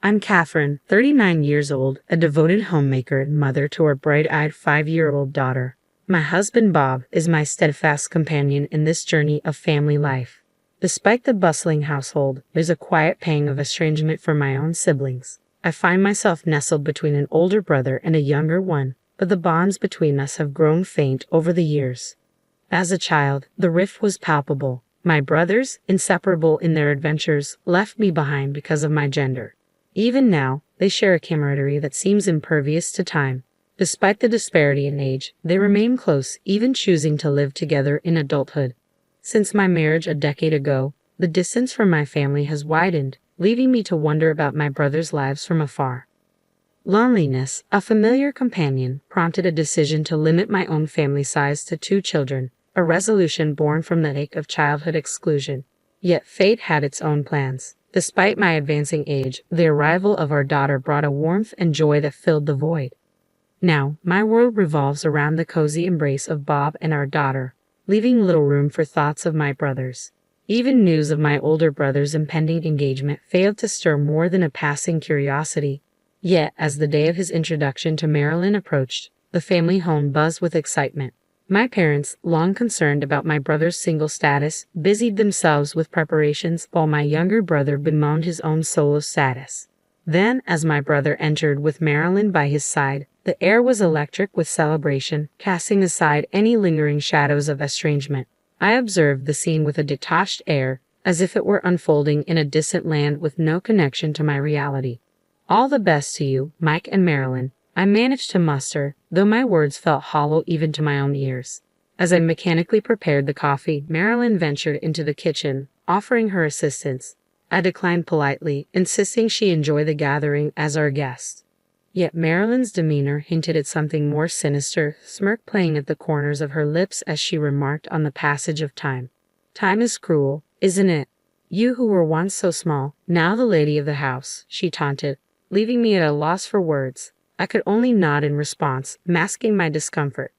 I'm Catherine, 39 years old, a devoted homemaker and mother to our bright-eyed 5-year-old daughter. My husband Bob is my steadfast companion in this journey of family life. Despite the bustling household, there's a quiet pang of estrangement from my own siblings. I find myself nestled between an older brother and a younger one, but the bonds between us have grown faint over the years. As a child, the rift was palpable. My brothers, inseparable in their adventures, left me behind because of my gender. Even now, they share a camaraderie that seems impervious to time. Despite the disparity in age, they remain close, even choosing to live together in adulthood. Since my marriage a decade ago, the distance from my family has widened, leaving me to wonder about my brothers' lives from afar. Loneliness, a familiar companion, prompted a decision to limit my own family size to 2 children, a resolution born from the ache of childhood exclusion. Yet fate had its own plans. Despite my advancing age, the arrival of our daughter brought a warmth and joy that filled the void. Now, my world revolves around the cozy embrace of Bob and our daughter, leaving little room for thoughts of my brothers. Even news of my older brother's impending engagement failed to stir more than a passing curiosity. Yet, as the day of his introduction to Marilyn approached, the family home buzzed with excitement. My parents, long concerned about my brother's single status, busied themselves with preparations while my younger brother bemoaned his own solo status. Then, as my brother entered with Marilyn by his side, the air was electric with celebration, casting aside any lingering shadows of estrangement. I observed the scene with a detached air, as if it were unfolding in a distant land with no connection to my reality. "All the best to you, Mike and Marilyn," I managed to muster, though my words felt hollow even to my own ears. As I mechanically prepared the coffee, Marilyn ventured into the kitchen, offering her assistance. I declined politely, insisting she enjoy the gathering as our guest. Yet Marilyn's demeanor hinted at something more sinister, smirk playing at the corners of her lips as she remarked on the passage of time. "Time is cruel, isn't it? You who were once so small, now the lady of the house," she taunted, leaving me at a loss for words. I could only nod in response, masking my discomfort.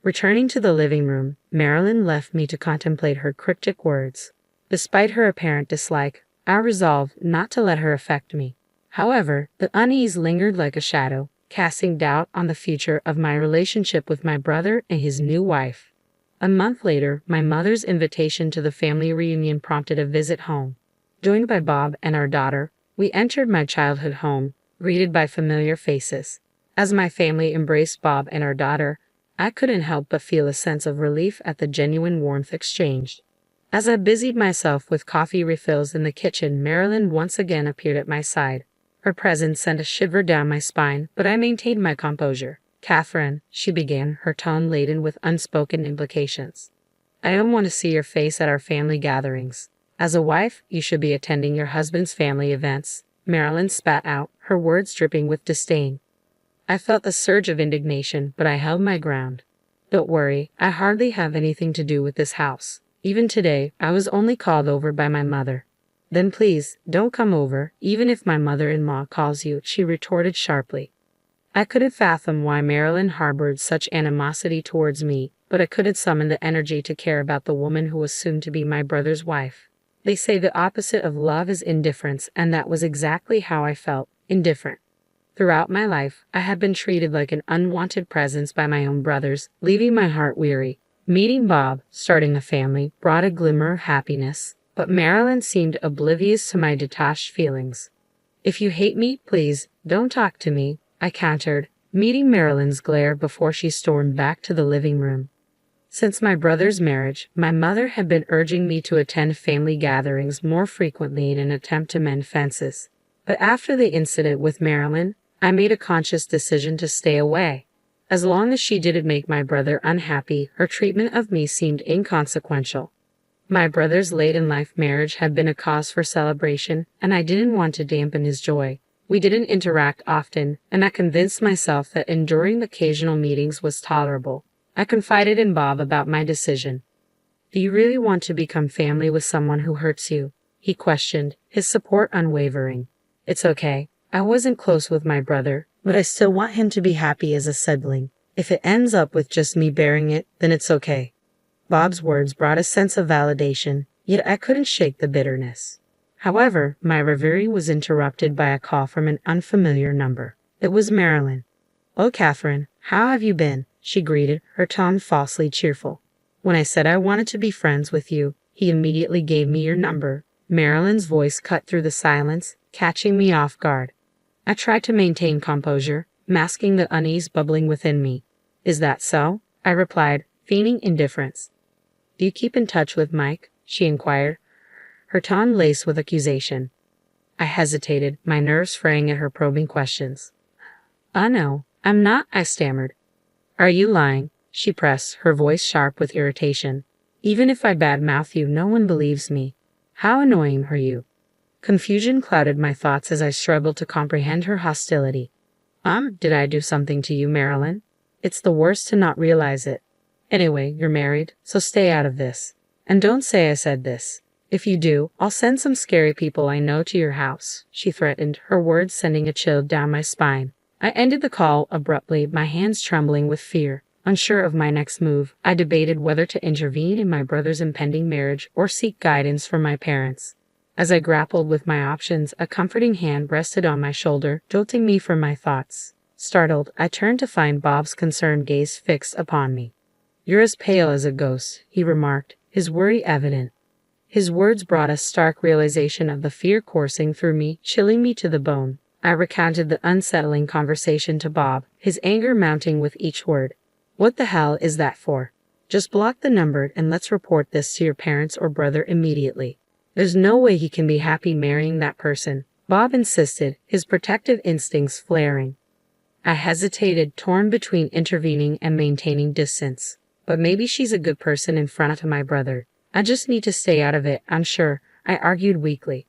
Returning to the living room, Marilyn left me to contemplate her cryptic words. Despite her apparent dislike, I resolved not to let her affect me. However, the unease lingered like a shadow, casting doubt on the future of my relationship with my brother and his new wife. A month later, my mother's invitation to the family reunion prompted a visit home. Joined by Bob and our daughter, we entered my childhood home, greeted by familiar faces. As my family embraced Bob and our daughter, I couldn't help but feel a sense of relief at the genuine warmth exchanged. As I busied myself with coffee refills in the kitchen, Marilyn once again appeared at my side. Her presence sent a shiver down my spine, but I maintained my composure. "Catherine," she began, her tone laden with unspoken implications, "I don't want to see your face at our family gatherings. As a wife, you should be attending your husband's family events." Marilyn spat out, her words dripping with disdain. I felt a surge of indignation, but I held my ground. "Don't worry, I hardly have anything to do with this house. Even today, I was only called over by my mother." "Then please, don't come over, even if my mother-in-law calls you," she retorted sharply. I couldn't fathom why Marilyn harbored such animosity towards me, but I couldn't summon the energy to care about the woman who was soon to be my brother's wife. They say the opposite of love is indifference, and that was exactly how I felt, indifferent. Throughout my life, I had been treated like an unwanted presence by my own brothers, leaving my heart weary. Meeting Bob, starting a family, brought a glimmer of happiness, but Marilyn seemed oblivious to my detached feelings. "If you hate me, please, don't talk to me," I countered, meeting Marilyn's glare before she stormed back to the living room. Since my brother's marriage, my mother had been urging me to attend family gatherings more frequently in an attempt to mend fences. But after the incident with Marilyn, I made a conscious decision to stay away. As long as she didn't make my brother unhappy, her treatment of me seemed inconsequential. My brother's late-in-life marriage had been a cause for celebration, and I didn't want to dampen his joy. We didn't interact often, and I convinced myself that enduring occasional meetings was tolerable. I confided in Bob about my decision. "Do you really want to become family with someone who hurts you?" he questioned, his support unwavering. "It's okay. I wasn't close with my brother, but I still want him to be happy as a sibling. If it ends up with just me bearing it, then it's okay." Bob's words brought a sense of validation, yet I couldn't shake the bitterness. However, my reverie was interrupted by a call from an unfamiliar number. It was Marilyn. "Oh, Catherine, how have you been?" she greeted, her tone falsely cheerful. "When I said I wanted to be friends with you, he immediately gave me your number." Marilyn's voice cut through the silence, catching me off guard. I tried to maintain composure, masking the unease bubbling within me. "Is that so?" I replied, feigning indifference. "Do you keep in touch with Mike?" she inquired, her tone laced with accusation. I hesitated, my nerves fraying at her probing questions. No, I'm not," I stammered. "Are you lying?" she pressed, her voice sharp with irritation. "Even if I badmouth you, no one believes me. How annoying are you?" Confusion clouded my thoughts as I struggled to comprehend her hostility. Did I do something to you, Marilyn? It's the worst to not realize it. Anyway, you're married, so stay out of this. And don't say I said this. If you do, I'll send some scary people I know to your house," she threatened, her words sending a chill down my spine. I ended the call abruptly, my hands trembling with fear. Unsure of my next move, I debated whether to intervene in my brother's impending marriage or seek guidance from my parents. As I grappled with my options, a comforting hand rested on my shoulder, jolting me from my thoughts. Startled, I turned to find Bob's concerned gaze fixed upon me. "You're as pale as a ghost," he remarked, his worry evident. His words brought a stark realization of the fear coursing through me, chilling me to the bone. I recounted the unsettling conversation to Bob, his anger mounting with each word. "What the hell is that for? Just block the number and let's report this to your parents or brother immediately. There's no way he can be happy marrying that person," Bob insisted, his protective instincts flaring. I hesitated, torn between intervening and maintaining distance. "But maybe she's a good person in front of my brother. I just need to stay out of it, I'm sure," I argued weakly.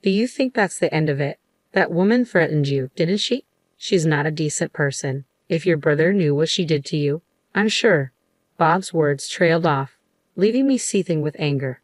"Do you think that's the end of it? That woman threatened you, didn't she? She's not a decent person. If your brother knew what she did to you, I'm sure." Bob's words trailed off, leaving me seething with anger.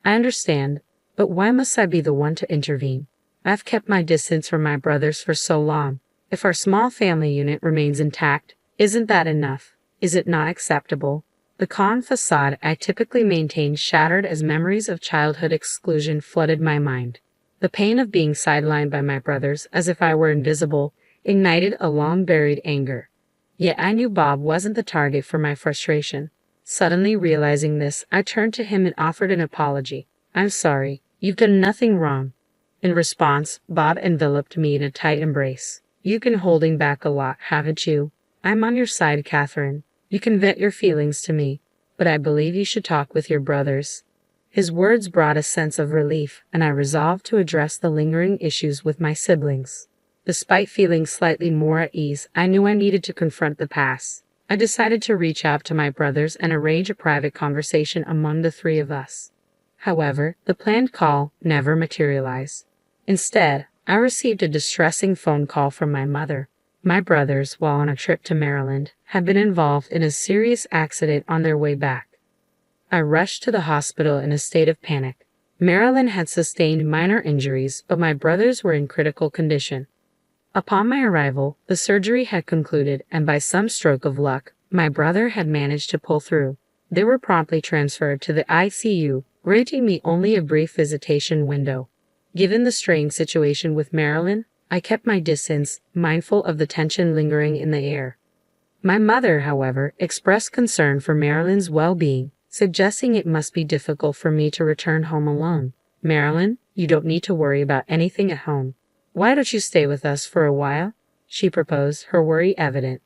"I understand, but why must I be the one to intervene? I've kept my distance from my brothers for so long. If our small family unit remains intact, isn't that enough? Is it not acceptable?" The calm facade I typically maintained shattered as memories of childhood exclusion flooded my mind. The pain of being sidelined by my brothers, as if I were invisible, ignited a long-buried anger. Yet I knew Bob wasn't the target for my frustration. Suddenly realizing this, I turned to him and offered an apology. "I'm sorry. You've done nothing wrong." In response, Bob enveloped me in a tight embrace. "You've been holding back a lot, haven't you? I'm on your side, Catherine. You can vent your feelings to me, but I believe you should talk with your brothers." His words brought a sense of relief, and I resolved to address the lingering issues with my siblings. Despite feeling slightly more at ease, I knew I needed to confront the past. I decided to reach out to my brothers and arrange a private conversation among the three of us. However, the planned call never materialized. Instead, I received a distressing phone call from my mother. My brothers, while on a trip to Maryland, had been involved in a serious accident on their way back. I rushed to the hospital in a state of panic. Marilyn had sustained minor injuries, but my brothers were in critical condition. Upon my arrival, the surgery had concluded, and by some stroke of luck, my brother had managed to pull through. They were promptly transferred to the ICU, granting me only a brief visitation window. Given the strained situation with Marilyn, I kept my distance, mindful of the tension lingering in the air. My mother, however, expressed concern for Marilyn's well-being, suggesting it must be difficult for me to return home alone. "Marilyn, you don't need to worry about anything at home. Why don't you stay with us for a while?" she proposed, her worry evident.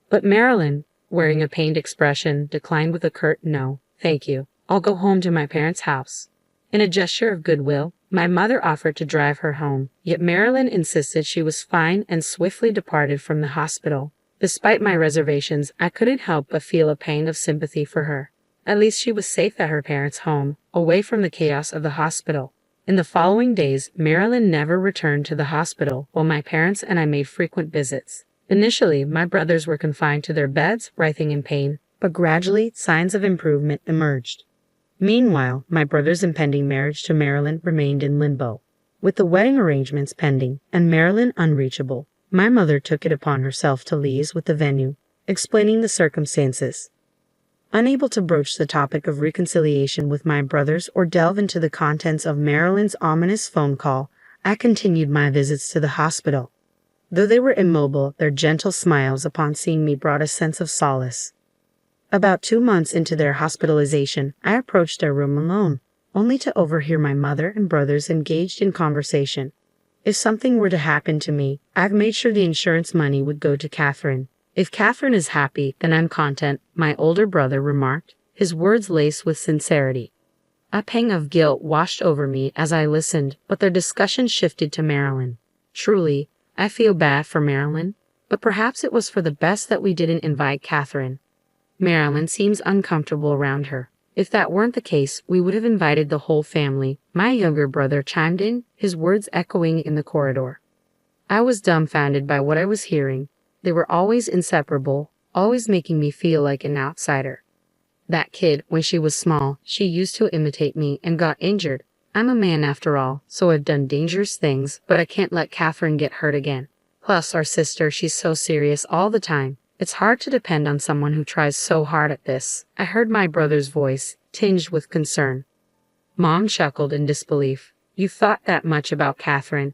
But Marilyn, wearing a pained expression, declined with a curt "No, thank you. I'll go home to my parents' house." In a gesture of goodwill, my mother offered to drive her home, yet Marilyn insisted she was fine and swiftly departed from the hospital. Despite my reservations, I couldn't help but feel a pang of sympathy for her. At least she was safe at her parents' home, away from the chaos of the hospital. In the following days, Marilyn never returned to the hospital, while my parents and I made frequent visits. Initially, my brothers were confined to their beds, writhing in pain, but gradually signs of improvement emerged. Meanwhile, my brother's impending marriage to Marilyn remained in limbo. With the wedding arrangements pending and Marilyn unreachable, my mother took it upon herself to liaise with the venue, explaining the circumstances. Unable to broach the topic of reconciliation with my brothers or delve into the contents of Marilyn's ominous phone call, I continued my visits to the hospital. Though they were immobile, their gentle smiles upon seeing me brought a sense of solace. About 2 months into their hospitalization, I approached their room alone, only to overhear my mother and brothers engaged in conversation. If something were to happen to me, I've made sure the insurance money would go to Catherine. If Catherine is happy, then I'm content, my older brother remarked, his words laced with sincerity. A pang of guilt washed over me as I listened, but their discussion shifted to Marilyn. Truly, I feel bad for Marilyn, but perhaps it was for the best that we didn't invite Catherine. Marilyn seems uncomfortable around her. If that weren't the case, we would have invited the whole family, my younger brother chimed in, his words echoing in the corridor. I was dumbfounded by what I was hearing. They were always inseparable, always making me feel like an outsider. That kid, when she was small, she used to imitate me and got injured. I'm a man after all, so I've done dangerous things, but I can't let Catherine get hurt again. Plus, our sister, she's so serious all the time. It's hard to depend on someone who tries so hard at this. I heard my brother's voice, tinged with concern. Mom chuckled in disbelief. You thought that much about Catherine?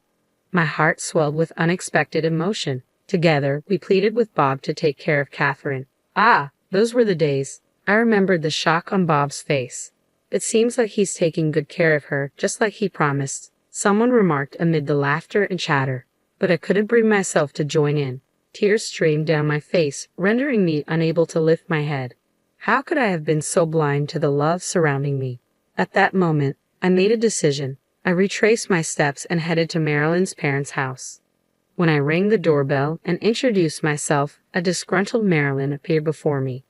My heart swelled with unexpected emotion. Together, we pleaded with Bob to take care of Catherine. Ah, those were the days. I remembered the shock on Bob's face. It seems like he's taking good care of her, just like he promised, someone remarked amid the laughter and chatter. But I couldn't bring myself to join in. Tears streamed down my face, rendering me unable to lift my head. How could I have been so blind to the love surrounding me? At that moment, I made a decision. I retraced my steps and headed to Marilyn's parents' house. When I rang the doorbell and introduced myself, a disgruntled Marilyn appeared before me.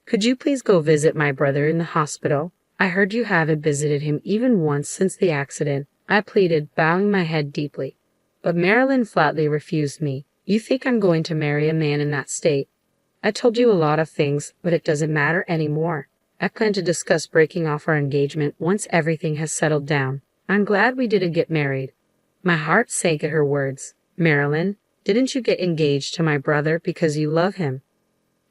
Could you please go visit my brother in the hospital? I heard you haven't visited him even once since the accident, I pleaded, bowing my head deeply. But Marilyn flatly refused me. You think I'm going to marry a man in that state? I told you a lot of things, but it doesn't matter anymore. I plan to discuss breaking off our engagement once everything has settled down. I'm glad we didn't get married. My heart sank at her words. Marilyn, didn't you get engaged to my brother because you love him?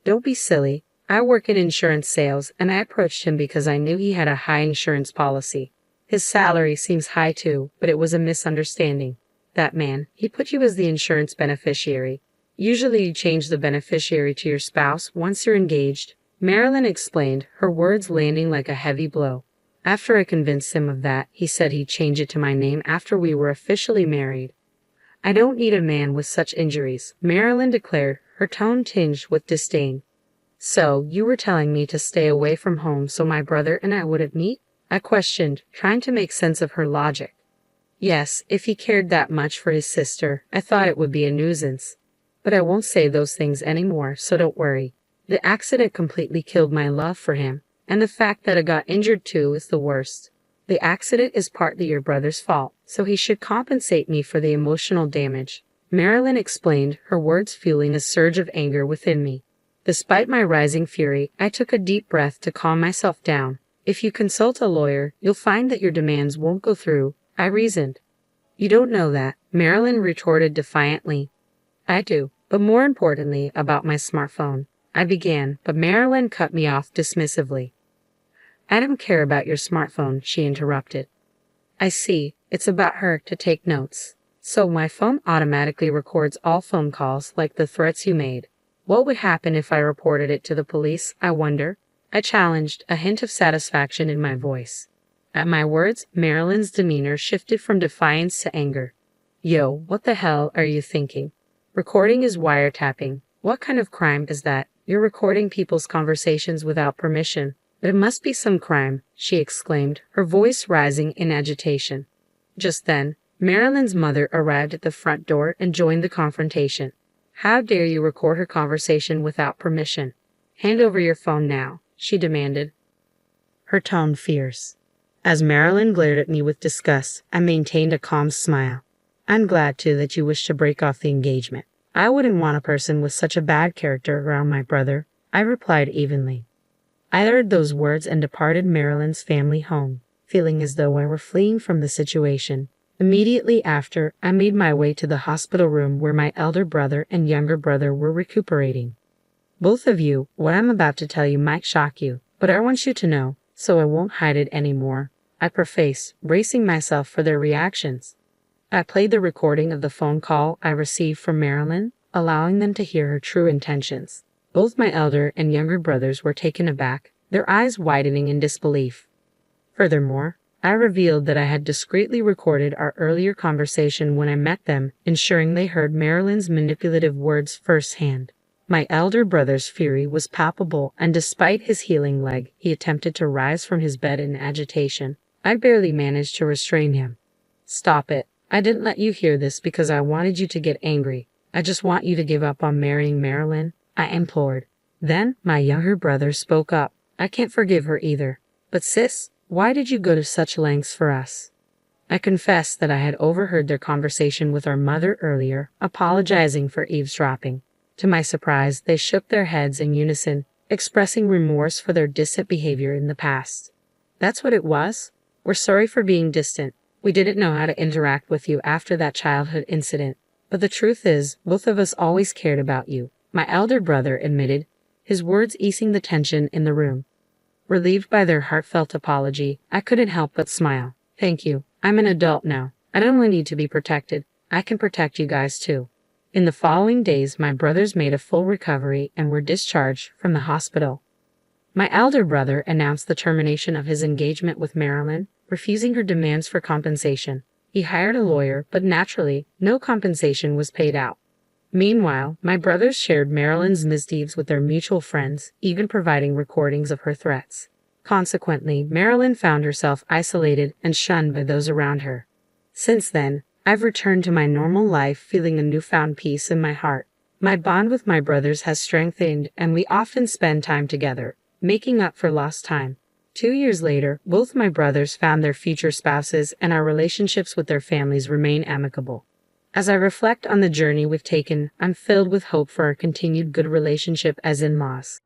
Don't be silly. I work in insurance sales, and I approached him because I knew he had a high insurance policy. His salary seems high too, but it was a misunderstanding. That man, he put you as the insurance beneficiary. Usually you change the beneficiary to your spouse once you're engaged, Marilyn explained, her words landing like a heavy blow. After I convinced him of that, he said he'd change it to my name after we were officially married. I don't need a man with such injuries, Marilyn declared, her tone tinged with disdain. So, you were telling me to stay away from home so my brother and I wouldn't meet? I questioned, trying to make sense of her logic. Yes, if he cared that much for his sister, I thought it would be a nuisance. But I won't say those things anymore, so don't worry. The accident completely killed my love for him, and the fact that I got injured too is the worst. The accident is partly your brother's fault, so he should compensate me for the emotional damage. Marilyn explained, her words fueling a surge of anger within me. Despite my rising fury, I took a deep breath to calm myself down. If you consult a lawyer, you'll find that your demands won't go through, I reasoned. You don't know that, Marilyn retorted defiantly. I do, but more importantly, about my smartphone. I began, but Marilyn cut me off dismissively. I don't care about your smartphone, she interrupted. I see, it's about her to take notes. So my phone automatically records all phone calls like the threats you made. What would happen if I reported it to the police, I wonder? I challenged, a hint of satisfaction in my voice. At my words, Marilyn's demeanor shifted from defiance to anger. Yo, what the hell are you thinking? Recording is wiretapping. What kind of crime is that? You're recording people's conversations without permission. But it must be some crime, she exclaimed, her voice rising in agitation. Just then, Marilyn's mother arrived at the front door and joined the confrontation. How dare you record her conversation without permission? Hand over your phone now, she demanded, her tone fierce. As Marilyn glared at me with disgust, I maintained a calm smile. I'm glad, too, that you wish to break off the engagement. I wouldn't want a person with such a bad character around my brother, I replied evenly. I uttered those words and departed Marilyn's family home, feeling as though I were fleeing from the situation. Immediately after, I made my way to the hospital room where my elder brother and younger brother were recuperating. Both of you, what I'm about to tell you might shock you, but I want you to know, so I won't hide it anymore. I preface, bracing myself for their reactions. I played the recording of the phone call I received from Marilyn, allowing them to hear her true intentions. Both my elder and younger brothers were taken aback, their eyes widening in disbelief. Furthermore, I revealed that I had discreetly recorded our earlier conversation when I met them, ensuring they heard Marilyn's manipulative words firsthand. My elder brother's fury was palpable, and despite his healing leg, he attempted to rise from his bed in agitation. I barely managed to restrain him. "Stop it. I didn't let you hear this because I wanted you to get angry. I just want you to give up on marrying Marilyn," I implored. Then my younger brother spoke up. "I can't forgive her either. But sis, why did you go to such lengths for us?" I confessed that I had overheard their conversation with our mother earlier, apologizing for eavesdropping. To my surprise, they shook their heads in unison, expressing remorse for their distant behavior in the past. "That's what it was? We're sorry for being distant. We didn't know how to interact with you after that childhood incident. But the truth is, both of us always cared about you," my elder brother admitted, his words easing the tension in the room. Relieved by their heartfelt apology, I couldn't help but smile. "Thank you. I'm an adult now. I don't only need to be protected. I can protect you guys too." In the following days, my brothers made a full recovery and were discharged from the hospital. My elder brother announced the termination of his engagement with Marilyn, refusing her demands for compensation. He hired a lawyer, but naturally, no compensation was paid out. Meanwhile, my brothers shared Marilyn's misdeeds with their mutual friends, even providing recordings of her threats. Consequently, Marilyn found herself isolated and shunned by those around her. Since then, I've returned to my normal life feeling a newfound peace in my heart. My bond with my brothers has strengthened, and we often spend time together, making up for lost time. 2 years later, both my brothers found their future spouses, and our relationships with their families remain amicable. As I reflect on the journey we've taken, I'm filled with hope for our continued good relationship as in-laws.